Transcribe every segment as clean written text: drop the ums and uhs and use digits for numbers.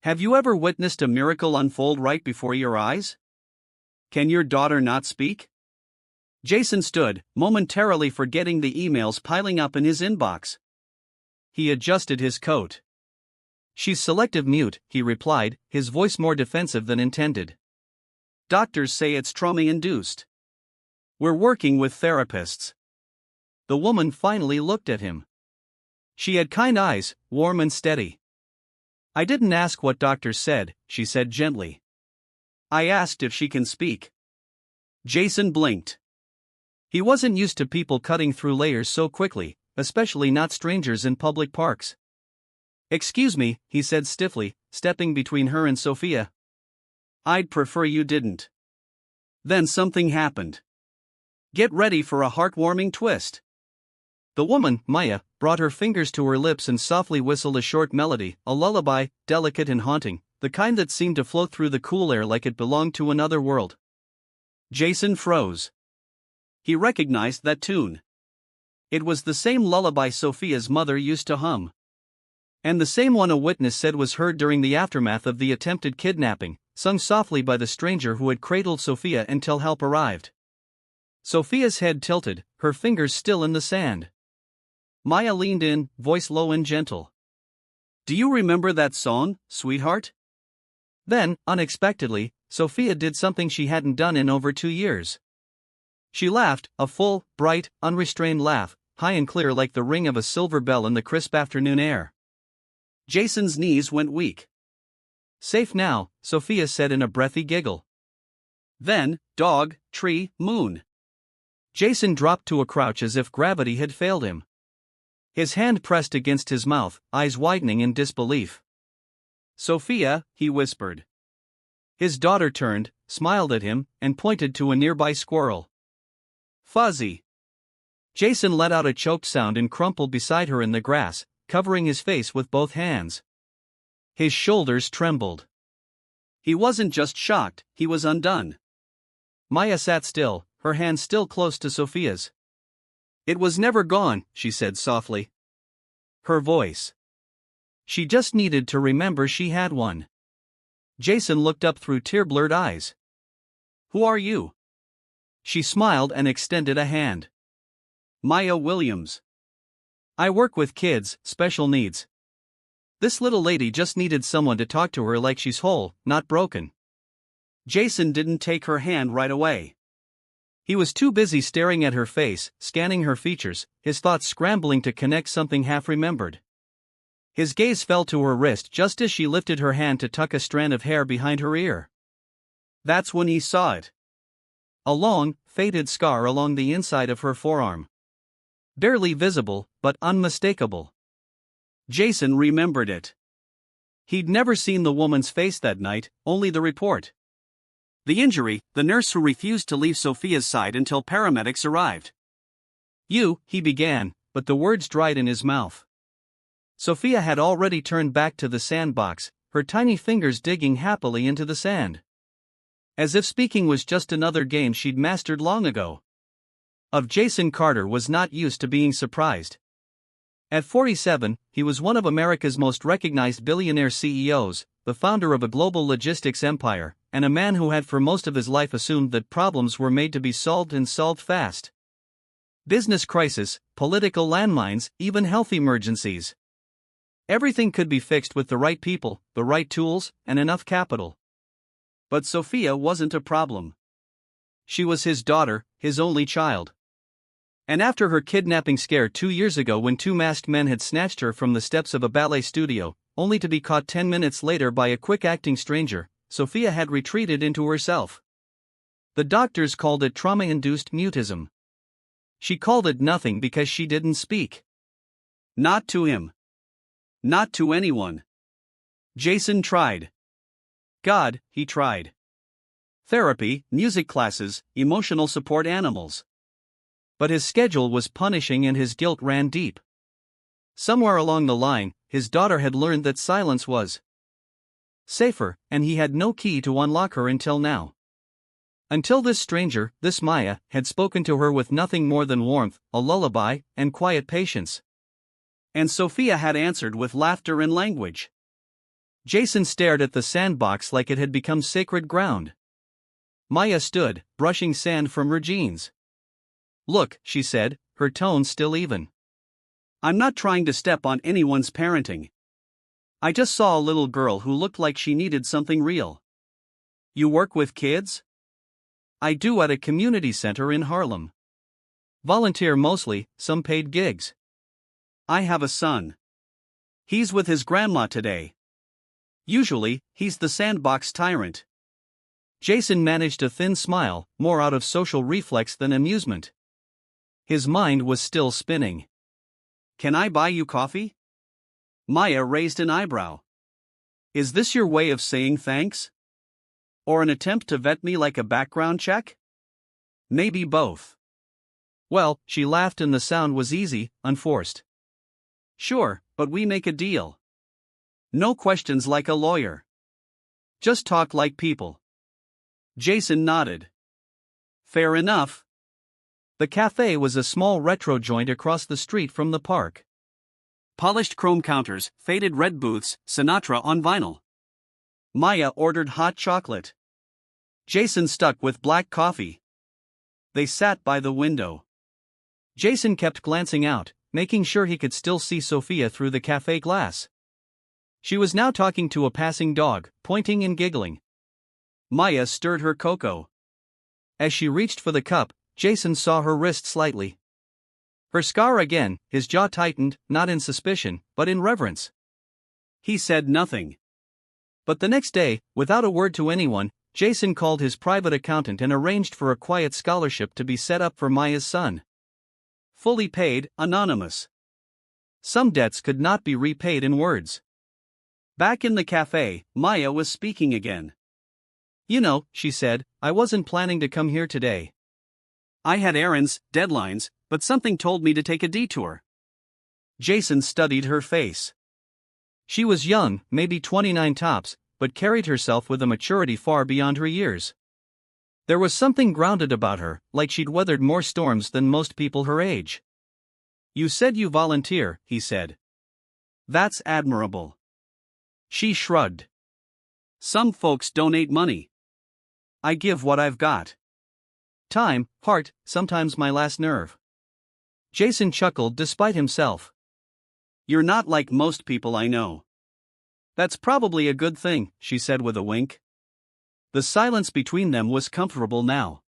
Have you ever witnessed a miracle unfold right before your eyes? Can your daughter not speak? Jason stood, momentarily forgetting the emails piling up in his inbox. He adjusted his coat. She's selective mute, he replied, his voice more defensive than intended. Doctors say it's trauma-induced. We're working with therapists. The woman finally looked at him. She had kind eyes, warm and steady. I didn't ask what doctors said, she said gently. I asked if she can speak. Jason blinked. He wasn't used to people cutting through layers so quickly, especially not strangers in public parks. Excuse me, he said stiffly, stepping between her and Sophia. I'd prefer you didn't. Then something happened. Get ready for a heartwarming twist. The woman, Maya, brought her fingers to her lips and softly whistled a short melody, a lullaby, delicate and haunting, the kind that seemed to float through the cool air like it belonged to another world. Jason froze. He recognized that tune. It was the same lullaby Sophia's mother used to hum. And the same one a witness said was heard during the aftermath of the attempted kidnapping, sung softly by the stranger who had cradled Sophia until help arrived. Sophia's head tilted, her fingers still in the sand. Maya leaned in, voice low and gentle. Do you remember that song, sweetheart? Then, unexpectedly, Sophia did something she hadn't done in over 2 years. She laughed, a full, bright, unrestrained laugh, high and clear like the ring of a silver bell in the crisp afternoon air. Jason's knees went weak. Safe now, Sophia said in a breathy giggle. Then, dog, tree, moon. Jason dropped to a crouch as if gravity had failed him. His hand pressed against his mouth, eyes widening in disbelief. Sophia, he whispered. His daughter turned, smiled at him, and pointed to a nearby squirrel. Fuzzy. Jason let out a choked sound and crumpled beside her in the grass, covering his face with both hands. His shoulders trembled. He wasn't just shocked, he was undone. Maya sat still, her hand still close to Sophia's. It was never gone, she said softly. Her voice. She just needed to remember she had one. Jason looked up through tear-blurred eyes. Who are you? She smiled and extended a hand. Maya Williams. I work with kids, special needs. This little lady just needed someone to talk to her like she's whole, not broken. Jason didn't take her hand right away. He was too busy staring at her face, scanning her features, his thoughts scrambling to connect something half-remembered. His gaze fell to her wrist just as she lifted her hand to tuck a strand of hair behind her ear. That's when he saw it. A long, faded scar along the inside of her forearm. Barely visible, but unmistakable. Jason remembered it. He'd never seen the woman's face that night, only the report. The injury, the nurse who refused to leave Sophia's side until paramedics arrived. He began, but the words dried in his mouth. Sophia had already turned back to the sandbox, her tiny fingers digging happily into the sand. As if speaking was just another game she'd mastered long ago. Of Jason Carter was not used to being surprised. At 47, he was one of America's most recognized billionaire CEOs, the founder of a global logistics empire, and a man who had for most of his life assumed that problems were made to be solved and solved fast. Business crisis, political landmines, even health emergencies. Everything could be fixed with the right people, the right tools, and enough capital. But Sophia wasn't a problem. She was his daughter, his only child. And after her kidnapping scare 2 years ago when 2 masked men had snatched her from the steps of a ballet studio, only to be caught 10 minutes later by a quick-acting stranger, Sophia had retreated into herself. The doctors called it trauma-induced mutism. She called it nothing because she didn't speak. Not to him. Not to anyone. Jason tried. God, he tried. Therapy, music classes, emotional support animals. But his schedule was punishing and his guilt ran deep. Somewhere along the line, his daughter had learned that silence was safer, and he had no key to unlock her until now. Until this stranger, this Maya, had spoken to her with nothing more than warmth, a lullaby, and quiet patience. And Sophia had answered with laughter and language. Jason stared at the sandbox like it had become sacred ground. Maya stood, brushing sand from her jeans. "Look," she said, her tone still even. "I'm not trying to step on anyone's parenting. I just saw a little girl who looked like she needed something real." "You work with kids?" "I do at a community center in Harlem. Volunteer mostly, some paid gigs." "I have a son. He's with his grandma today. Usually, he's the sandbox tyrant." Jason managed a thin smile, more out of social reflex than amusement. His mind was still spinning. "Can I buy you coffee?" Maya raised an eyebrow. "Is this your way of saying thanks? Or an attempt to vet me like a background check?" "Maybe both." "Well," she laughed and the sound was easy, unforced. "Sure, but we make a deal. No questions like a lawyer. Just talk like people." Jason nodded. "Fair enough." The cafe was a small retro joint across the street from the park. Polished chrome counters, faded red booths, Sinatra on vinyl. Maya ordered hot chocolate. Jason stuck with black coffee. They sat by the window. Jason kept glancing out, making sure he could still see Sophia through the cafe glass. She was now talking to a passing dog, pointing and giggling. Maya stirred her cocoa. As she reached for the cup, Jason saw her wrist slightly. Her scar again, his jaw tightened, not in suspicion, but in reverence. He said nothing. But the next day, without a word to anyone, Jason called his private accountant and arranged for a quiet scholarship to be set up for Maya's son. Fully paid, anonymous. Some debts could not be repaid in words. Back in the cafe, Maya was speaking again. "You know," she said, "I wasn't planning to come here today. I had errands, deadlines, but something told me to take a detour." Jason studied her face. She was young, maybe 29 tops, but carried herself with a maturity far beyond her years. There was something grounded about her, like she'd weathered more storms than most people her age. "You said you volunteer," he said. "That's admirable." She shrugged. "Some folks donate money. I give what I've got. Time, heart, sometimes my last nerve." Jason chuckled despite himself. "You're not like most people I know." "That's probably a good thing," she said with a wink. The silence between them was comfortable now.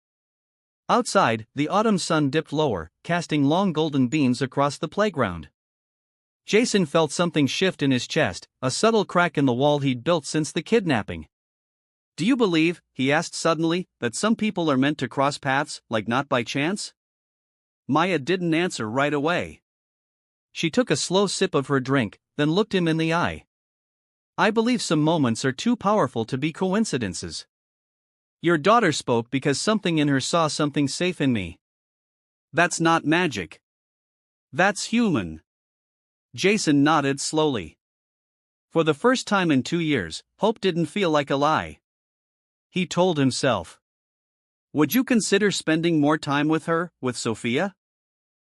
Outside, the autumn sun dipped lower, casting long golden beams across the playground. Jason felt something shift in his chest, a subtle crack in the wall he'd built since the kidnapping. "Do you believe," he asked suddenly, "that some people are meant to cross paths, like not by chance?" Maya didn't answer right away. She took a slow sip of her drink, then looked him in the eye. "I believe some moments are too powerful to be coincidences. Your daughter spoke because something in her saw something safe in me. That's not magic. That's human." Jason nodded slowly. For the first time in 2 years, hope didn't feel like a lie. He told himself. "Would you consider spending more time with her, with Sophia?"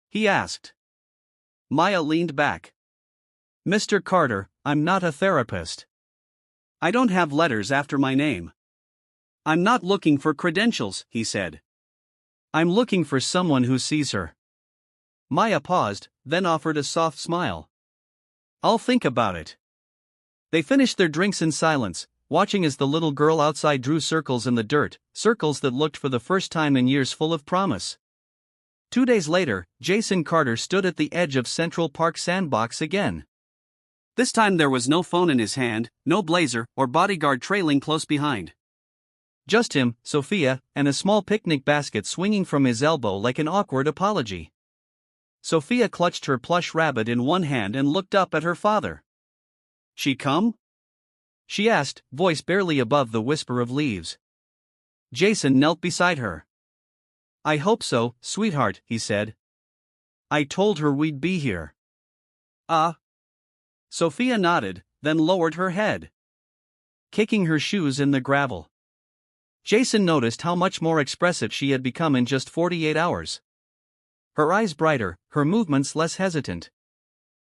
he asked. Maya leaned back. "Mr. Carter, I'm not a therapist. I don't have letters after my name. I'm not looking for credentials," he said. "I'm looking for someone who sees her." Maya paused, then offered a soft smile. "I'll think about it." They finished their drinks in silence, watching as the little girl outside drew circles in the dirt, circles that looked for the first time in years full of promise. 2 days later, Jason Carter stood at the edge of Central Park Sandbox again. This time there was no phone in his hand, no blazer or bodyguard trailing close behind. Just him, Sophia, and a small picnic basket swinging from his elbow like an awkward apology. Sophia clutched her plush rabbit in one hand and looked up at her father. "She come?" she asked, voice barely above the whisper of leaves. Jason knelt beside her. "I hope so, sweetheart," he said. "I told her we'd be here." Sophia nodded, then lowered her head, kicking her shoes in the gravel. Jason noticed how much more expressive she had become in just 48 hours. Her eyes brighter, her movements less hesitant.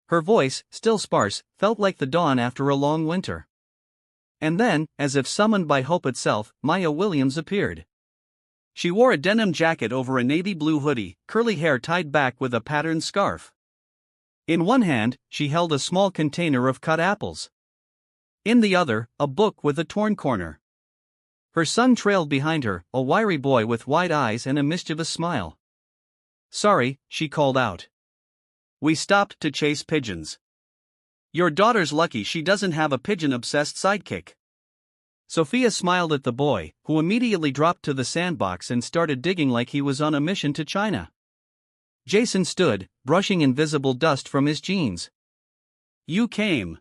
Her voice, still sparse, felt like the dawn after a long winter. And then, as if summoned by hope itself, Maya Williams appeared. She wore a denim jacket over a navy blue hoodie, curly hair tied back with a patterned scarf. In one hand, she held a small container of cut apples. In the other, a book with a torn corner. Her son trailed behind her, a wiry boy with wide eyes and a mischievous smile. "Sorry," she called out. "We stopped to chase pigeons." "Your daughter's lucky she doesn't have a pigeon-obsessed sidekick." Sophia smiled at the boy, who immediately dropped to the sandbox and started digging like he was on a mission to China. Jason stood, brushing invisible dust from his jeans. "You came."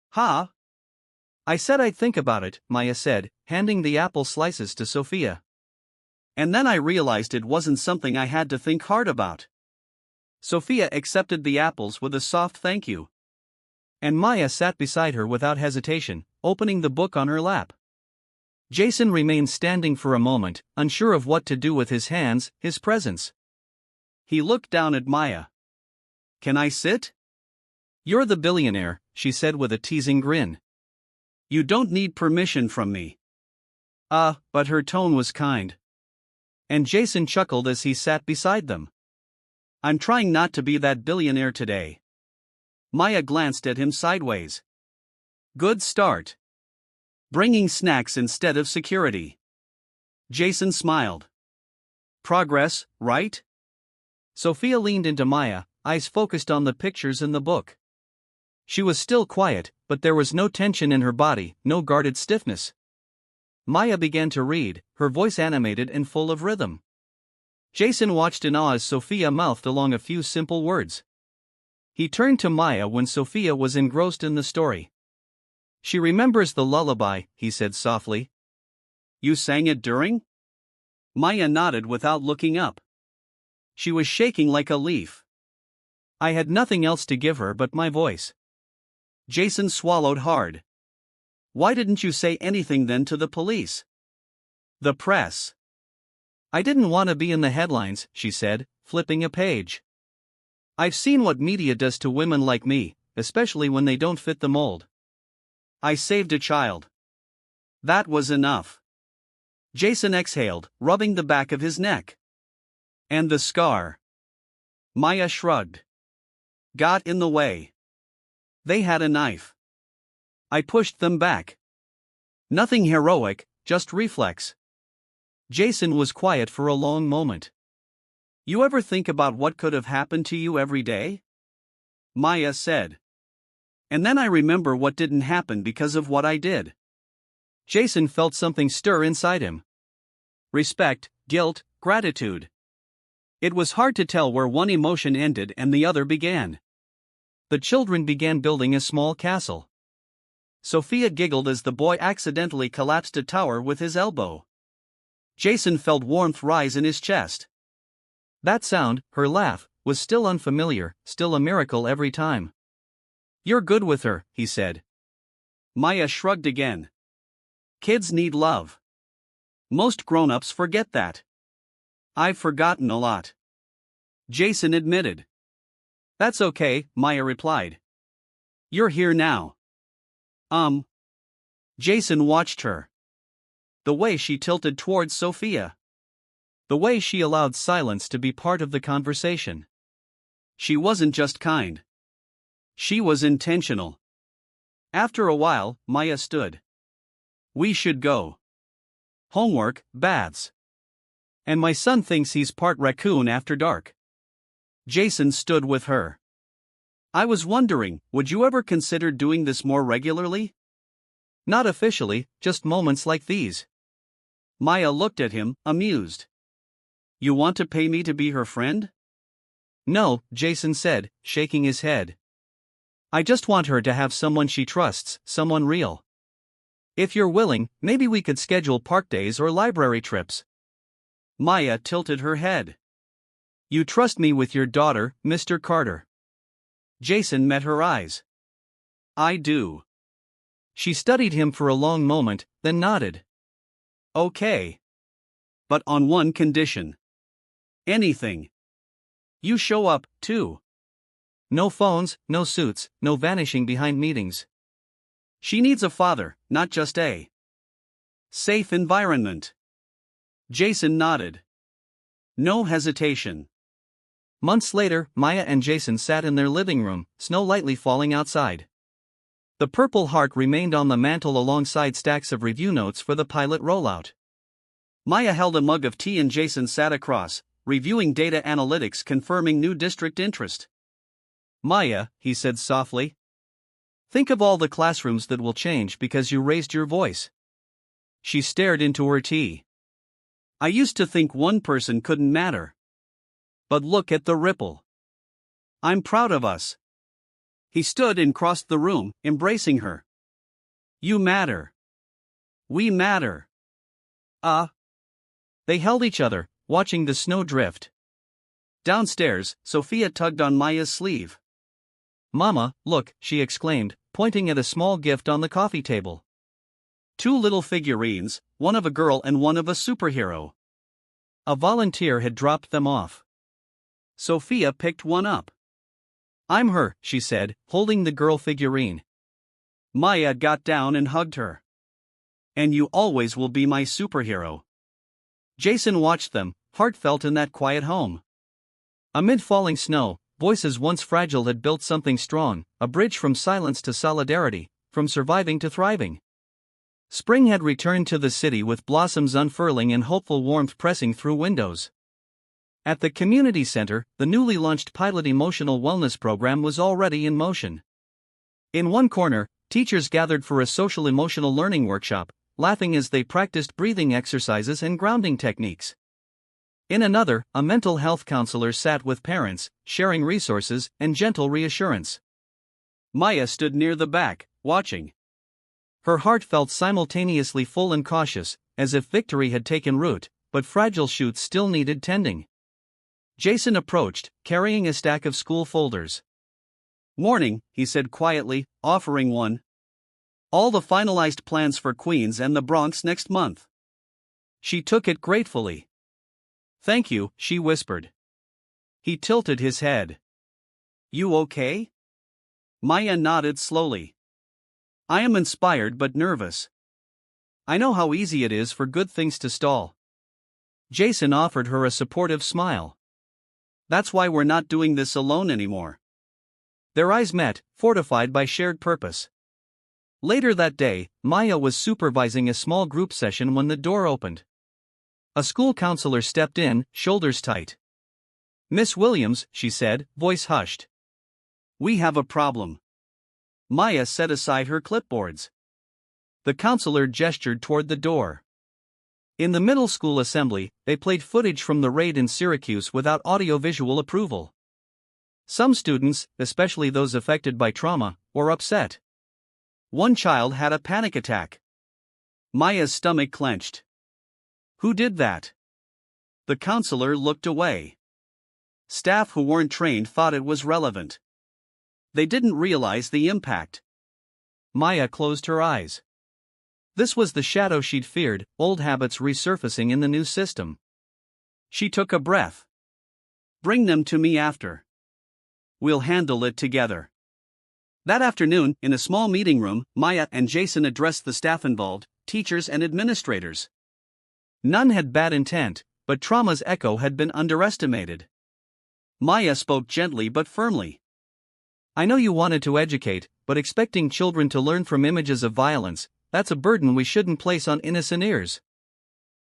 "Huh?" "I said I'd think about it," Maya said, handing the apple slices to Sophia. "And then I realized it wasn't something I had to think hard about." Sophia accepted the apples with a soft thank you. And Maya sat beside her without hesitation, opening the book on her lap. Jason remained standing for a moment, unsure of what to do with his hands, his presence. He looked down at Maya. "Can I sit?" "You're the billionaire," she said with a teasing grin. "You don't need permission from me." But her tone was kind. And Jason chuckled as he sat beside them. "I'm trying not to be that billionaire today." Maya glanced at him sideways. "Good start. Bringing snacks instead of security." Jason smiled. "Progress, right?" Sophia leaned into Maya, eyes focused on the pictures in the book. She was still quiet, but there was no tension in her body, no guarded stiffness. Maya began to read, her voice animated and full of rhythm. Jason watched in awe as Sophia mouthed along a few simple words. He turned to Maya when Sophia was engrossed in the story. "She remembers the lullaby," he said softly. "You sang it during?" Maya nodded without looking up. She was shaking like a leaf. "I had nothing else to give her but my voice." Jason swallowed hard. "Why didn't you say anything then to the police?" "The press." "I didn't want to be in the headlines," she said, flipping a page. "I've seen what media does to women like me, especially when they don't fit the mold. I saved a child. That was enough." Jason exhaled, rubbing the back of his neck. "And the scar?" Maya shrugged. "Got in the way. They had a knife. I pushed them back. Nothing heroic, just reflex." Jason was quiet for a long moment. "You ever think about what could have happened to you every day?" Maya said. "And then I remember what didn't happen because of what I did." Jason felt something stir inside him. Respect, guilt, gratitude. It was hard to tell where one emotion ended and the other began. The children began building a small castle. Sophia giggled as the boy accidentally collapsed a tower with his elbow. Jason felt warmth rise in his chest. That sound, her laugh, was still unfamiliar, still a miracle every time. "You're good with her," he said. Maya shrugged again. "Kids need love. Most grown-ups forget that." "I've forgotten a lot," Jason admitted. "That's okay," Maya replied. "You're here now." Jason watched her. The way she tilted towards Sophia. The way she allowed silence to be part of the conversation. She wasn't just kind. She was intentional. After a while, Maya stood. "We should go. Homework, baths. And my son thinks he's part raccoon after dark." Jason stood with her. "I was wondering, would you ever consider doing this more regularly?" "Not officially, just moments like these." Maya looked at him, amused. "You want to pay me to be her friend?" "No," Jason said, shaking his head. "I just want her to have someone she trusts, someone real. If you're willing, maybe we could schedule park days or library trips." Maya tilted her head. "You trust me with your daughter, Mr. Carter." Jason met her eyes. "I do." She studied him for a long moment, then nodded. "Okay. But on one condition." "Anything." "You show up, too." "No phones, no suits, no vanishing behind meetings." She needs a father, not just a safe environment. Jason nodded. No hesitation. Months later, Maya and Jason sat in their living room, snow lightly falling outside. The Purple Heart remained on the mantel alongside stacks of review notes for the pilot rollout. Maya held a mug of tea and Jason sat across, reviewing data analytics confirming new district interest. Maya, he said softly. Think of all the classrooms that will change because you raised your voice. She stared into her tea. I used to think one person couldn't matter. But look at the ripple. I'm proud of us. He stood and crossed the room, embracing her. You matter. We matter. They held each other, watching the snow drift. Downstairs, Sophia tugged on Maya's sleeve. Mama, look, she exclaimed, pointing at a small gift on the coffee table. 2 little figurines, one of a girl and one of a superhero. A volunteer had dropped them off. Sophia picked one up. I'm her, she said, holding the girl figurine. Maya got down and hugged her. And you always will be my superhero. Jason watched them, heartfelt in that quiet home. Amid falling snow, voices once fragile had built something strong, a bridge from silence to solidarity, from surviving to thriving. Spring had returned to the city with blossoms unfurling and hopeful warmth pressing through windows. At the community center, the newly launched pilot emotional wellness program was already in motion. In one corner, teachers gathered for a social emotional learning workshop, laughing as they practiced breathing exercises and grounding techniques. In another, a mental health counselor sat with parents, sharing resources and gentle reassurance. Maya stood near the back, watching. Her heart felt simultaneously full and cautious, as if victory had taken root, but fragile shoots still needed tending. Jason approached, carrying a stack of school folders. Morning, he said quietly, offering one. All the finalized plans for Queens and the Bronx next month. She took it gratefully. Thank you, she whispered. He tilted his head. You okay? Maya nodded slowly. I am inspired but nervous. I know how easy it is for good things to stall. Jason offered her a supportive smile. That's why we're not doing this alone anymore. Their eyes met, fortified by shared purpose. Later that day, Maya was supervising a small group session when the door opened. A school counselor stepped in, shoulders tight. Miss Williams, she said, voice hushed. We have a problem. Maya set aside her clipboards. The counselor gestured toward the door. In the middle school assembly, they played footage from the raid in Syracuse without audiovisual approval. Some students, especially those affected by trauma, were upset. One child had a panic attack. Maya's stomach clenched. Who did that? The counselor looked away. Staff who weren't trained thought it was relevant. They didn't realize the impact. Maya closed her eyes. This was the shadow she'd feared, old habits resurfacing in the new system. She took a breath. Bring them to me after. We'll handle it together. That afternoon, in a small meeting room, Maya and Jason addressed the staff involved, teachers and administrators. None had bad intent, but trauma's echo had been underestimated. Maya spoke gently but firmly. I know you wanted to educate, but expecting children to learn from images of violence, that's a burden we shouldn't place on innocent ears.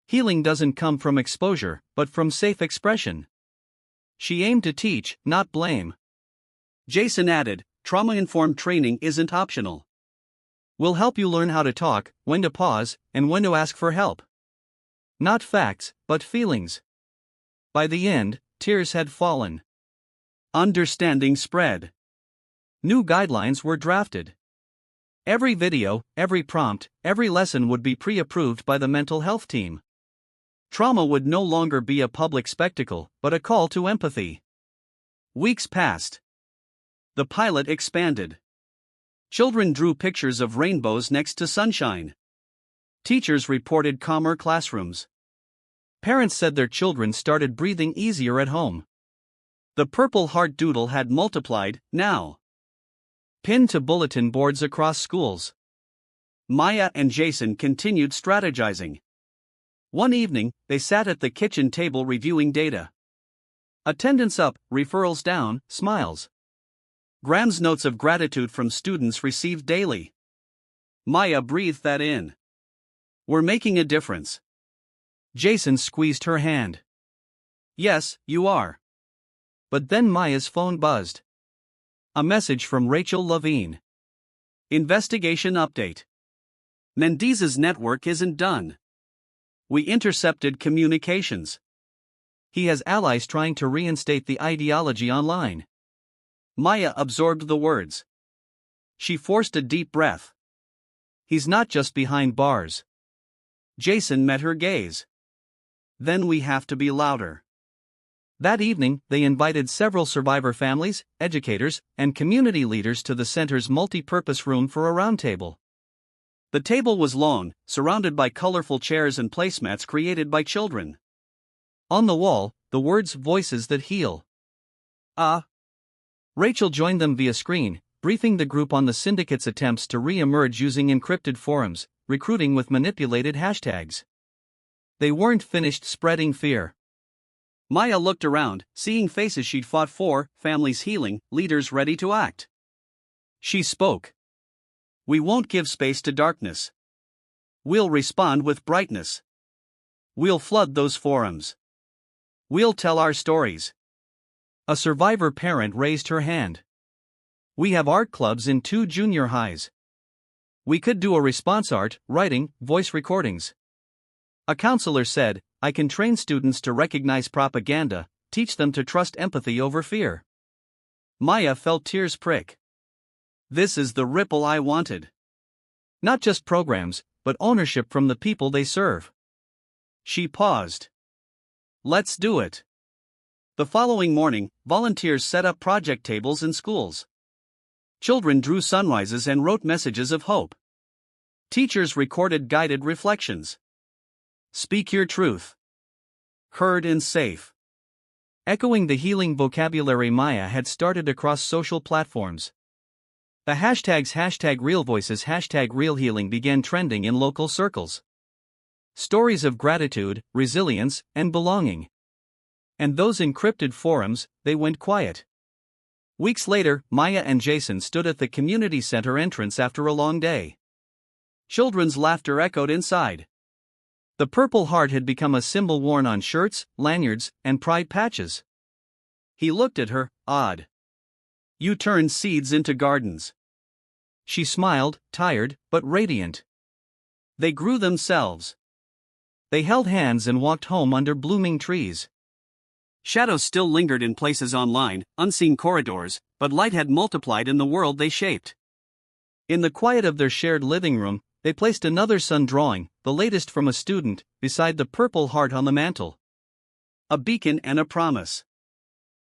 Healing doesn't come from exposure, but from safe expression. She aimed to teach, not blame. Jason added, trauma-informed training isn't optional. We'll help you learn how to talk, when to pause, and when to ask for help. Not facts, but feelings. By the end, tears had fallen. Understanding spread. New guidelines were drafted. Every video, every prompt, every lesson would be pre-approved by the mental health team. Trauma would no longer be a public spectacle, but a call to empathy. Weeks passed. The pilot expanded. Children drew pictures of rainbows next to sunshine. Teachers reported calmer classrooms. Parents said their children started breathing easier at home. The Purple Heart doodle had multiplied, now pinned to bulletin boards across schools. Maya and Jason continued strategizing. One evening, they sat at the kitchen table reviewing data. Attendance up, referrals down, smiles. Graham's notes of gratitude from students received daily. Maya breathed that in. We're making a difference. Jason squeezed her hand. Yes, you are. But then Maya's phone buzzed. A message from Rachel Levine. Investigation update. Mendez's network isn't done. We intercepted communications. He has allies trying to reinstate the ideology online. Maya absorbed the words. She forced a deep breath. He's not just behind bars. Jason met her gaze. Then we have to be louder. That evening, they invited several survivor families, educators, and community leaders to the center's multi-purpose room for a roundtable. The table was long, surrounded by colorful chairs and placemats created by children. On the wall, the words "Voices that Heal." Rachel joined them via screen, briefing the group on the syndicate's attempts to re-emerge using encrypted forums, recruiting with manipulated hashtags. They weren't finished spreading fear. Maya looked around, seeing faces she'd fought for, families healing, leaders ready to act. She spoke. We won't give space to darkness. We'll respond with brightness. We'll flood those forums. We'll tell our stories. A survivor parent raised her hand. We have art clubs in 2 junior highs. We could do a response art, writing, voice recordings. A counselor said, I can train students to recognize propaganda, teach them to trust empathy over fear. Maya felt tears prick. This is the ripple I wanted. Not just programs, but ownership from the people they serve. She paused. Let's do it. The following morning, volunteers set up project tables in schools. Children drew sunrises and wrote messages of hope. Teachers recorded guided reflections. Speak your truth. Heard and safe. Echoing the healing vocabulary Maya had started across social platforms. The hashtags #RealVoices, #RealHealing began trending in local circles. Stories of gratitude, resilience, and belonging. And those encrypted forums, they went quiet. Weeks later, Maya and Jason stood at the community center entrance after a long day. Children's laughter echoed inside. The Purple Heart had become a symbol worn on shirts, lanyards, and pride patches. He looked at her, awed. You turned seeds into gardens. She smiled, tired, but radiant. They grew themselves. They held hands and walked home under blooming trees. Shadows still lingered in places online, unseen corridors, but light had multiplied in the world they shaped. In the quiet of their shared living room, they placed another sun drawing, the latest from a student, beside the Purple Heart on the mantel. A beacon and a promise.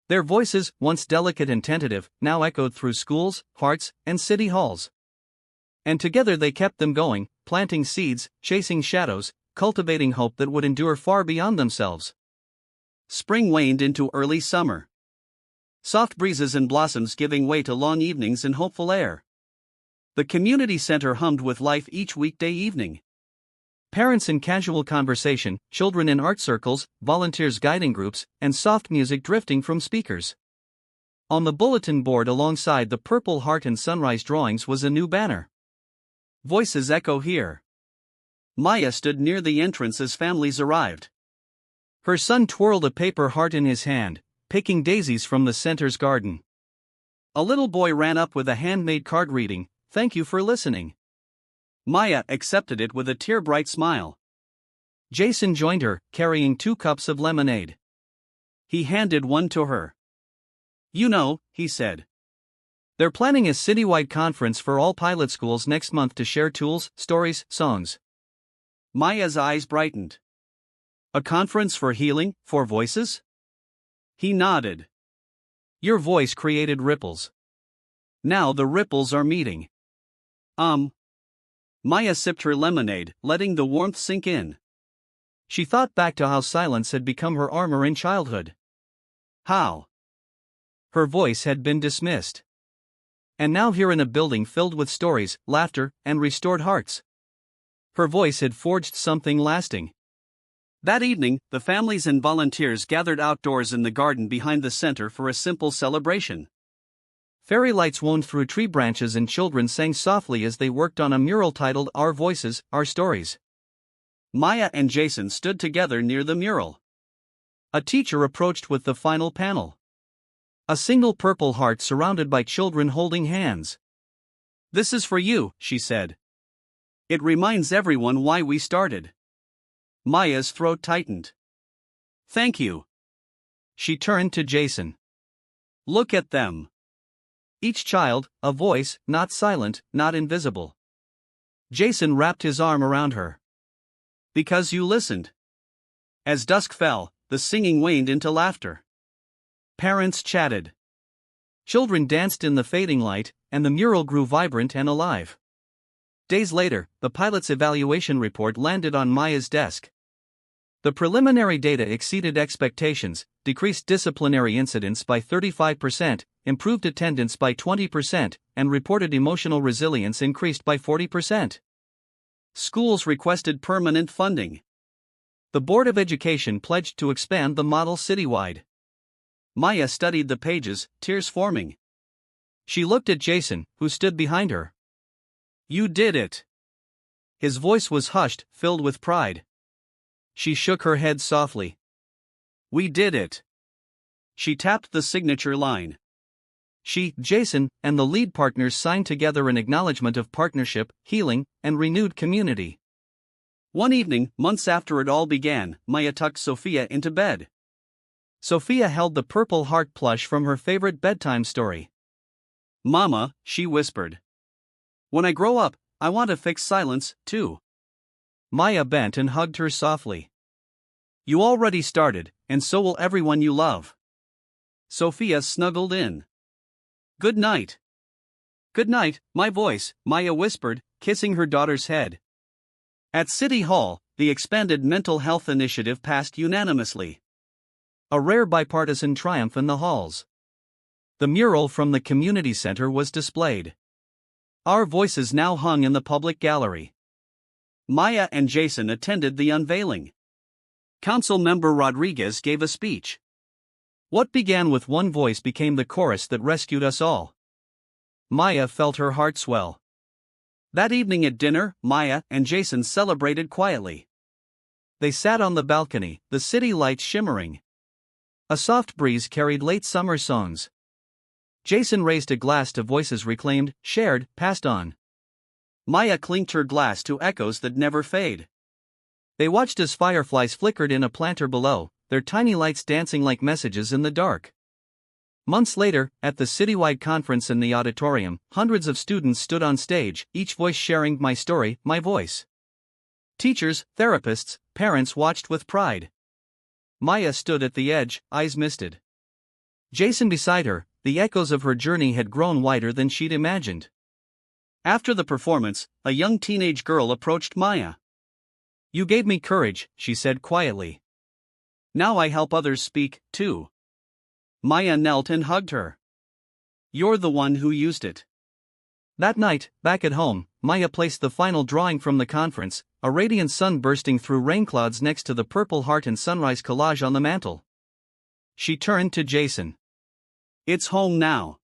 Their voices, once delicate and tentative, now echoed through schools, hearts, and city halls. And together they kept them going, planting seeds, chasing shadows, cultivating hope that would endure far beyond themselves. Spring waned into early summer. Soft breezes and blossoms giving way to long evenings in hopeful air. The community center hummed with life each weekday evening. Parents in casual conversation, children in art circles, volunteers guiding groups, and soft music drifting from speakers. On the bulletin board alongside the Purple Heart and sunrise drawings was a new banner. Voices echo here. Maya stood near the entrance as families arrived. Her son twirled a paper heart in his hand, picking daisies from the center's garden. A little boy ran up with a handmade card reading, "Thank you for listening." Maya accepted it with a tear-bright smile. Jason joined her, carrying 2 cups of lemonade. He handed one to her. You know, he said. They're planning a citywide conference for all pilot schools next month to share tools, stories, songs. Maya's eyes brightened. A conference for healing, for voices? He nodded. Your voice created ripples. Now the ripples are meeting. Maya sipped her lemonade, letting the warmth sink in. She thought back to how silence had become her armor in childhood. How? Her voice had been dismissed. And now here in a building filled with stories, laughter, and restored hearts, Her voice had forged something lasting. That evening, the families and volunteers gathered outdoors in the garden behind the center for a simple celebration. Fairy lights wound through tree branches and children sang softly as they worked on a mural titled Our Voices, Our Stories. Maya and Jason stood together near the mural. A teacher approached with the final panel. A single purple heart surrounded by children holding hands. "This is for you," she said. "It reminds everyone why we started." Maya's throat tightened. "Thank you." She turned to Jason. "Look at them. Each child, a voice, not silent, not invisible." Jason wrapped his arm around her. "Because you listened." As dusk fell, the singing waned into laughter. Parents chatted. Children danced in the fading light, and the mural grew vibrant and alive. Days later, the pilot's evaluation report landed on Maya's desk. The preliminary data exceeded expectations, decreased disciplinary incidents by 35%, improved attendance by 20%, and reported emotional resilience increased by 40%. Schools requested permanent funding. The Board of Education pledged to expand the model citywide. Maya studied the pages, tears forming. She looked at Jason, who stood behind her. "You did it." His voice was hushed, filled with pride. She shook her head softly. "We did it." She tapped the signature line. She, Jason, and the lead partners signed together an acknowledgement of partnership, healing, and renewed community. One evening, months after it all began, Maya tucked Sophia into bed. Sophia held the Purple Heart plush from her favorite bedtime story. "Mama," she whispered. "When I grow up, I want to fix silence, too." Maya bent and hugged her softly. "You already started, and so will everyone you love." Sophia snuggled in. "Good night." "Good night, my voice," Maya whispered, kissing her daughter's head. At City Hall, the expanded mental health initiative passed unanimously. A rare bipartisan triumph in the halls. The mural from the community center was displayed. Our Voices now hung in the public gallery. Maya and Jason attended the unveiling. Council member Rodriguez gave a speech. What began with one voice became the chorus that rescued us all. Maya felt her heart swell. That evening at dinner, Maya and Jason celebrated quietly. They sat on the balcony, the city lights shimmering. A soft breeze carried late summer songs. Jason raised a glass to voices reclaimed, shared, passed on. Maya clinked her glass to echoes that never fade. They watched as fireflies flickered in a planter below, their tiny lights dancing like messages in the dark. Months later, at the citywide conference in the auditorium, hundreds of students stood on stage, each voice sharing "My story, my voice." Teachers, therapists, parents watched with pride. Maya stood at the edge, eyes misted. Jason beside her, the echoes of her journey had grown wider than she'd imagined. After the performance, a young teenage girl approached Maya. "You gave me courage," she said quietly. "Now I help others speak, too." Maya knelt and hugged her. "You're the one who used it." That night, back at home, Maya placed the final drawing from the conference, a radiant sun bursting through rain clouds next to the Purple Heart and sunrise collage on the mantel. She turned to Jason. "It's home now."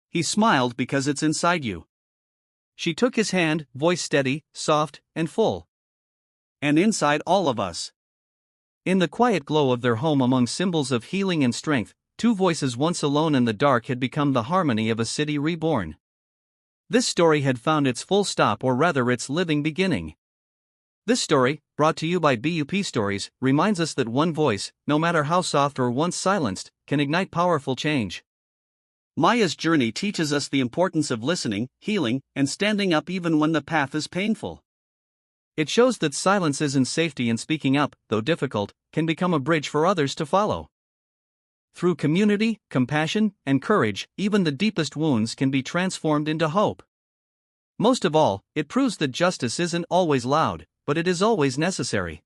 He smiled because it's inside you. She took his hand, voice steady, soft, and full. "And inside all of us." In the quiet glow of their home among symbols of healing and strength, two voices once alone in the dark had become the harmony of a city reborn. This story had found its full stop, or rather its living beginning. This story, brought to you by BUP Stories, reminds us that one voice, no matter how soft or once silenced, can ignite powerful change. Maya's journey teaches us the importance of listening, healing, and standing up even when the path is painful. It shows that silence isn't safety, and speaking up, though difficult, can become a bridge for others to follow. Through community, compassion, and courage, even the deepest wounds can be transformed into hope. Most of all, it proves that justice isn't always loud, but it is always necessary.